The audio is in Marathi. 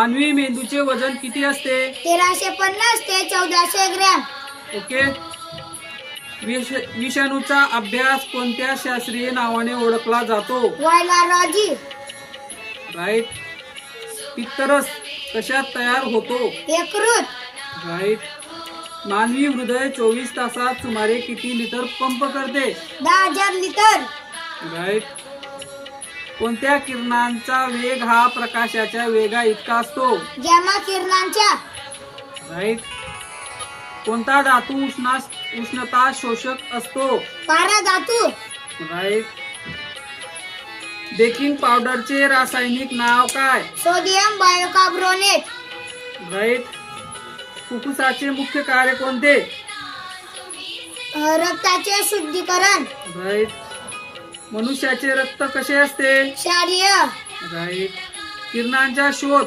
मानवी मेंदूचे वजन किती असते? 1350 ते 1400 ग्रॅम. ओके. विषाणूचा अभ्यास कोणत्या शास्त्रीय नावाने ओळखला जातो? व्हायरॉलॉजी. राईट. पित्तरस कशात तयार होतो? यकृत. राईट. मानवी हृदय 24 तासात सुमारे किती लिटर पंप करते? 10,000 लिटर. राईट. कोणत्या किरणांचा वेग हा प्रकाशाच्या वेगा इतका असतो? गॅमा किरणांच्या. राईट. कोणता धातू उष्णता शोषक असतो? पारा धातू. राईट. बेकिंग पावडरचे रासायनिक नाव काय? Sodium bicarbonate. राईट. फुफ्फुसाचे मुख्य कार्य कोणते? रक्ताचे शुद्धीकरण. राईट. मनुष्याचे रक्त कसे असते? क्षारीय. राईट. किरणांचा शोध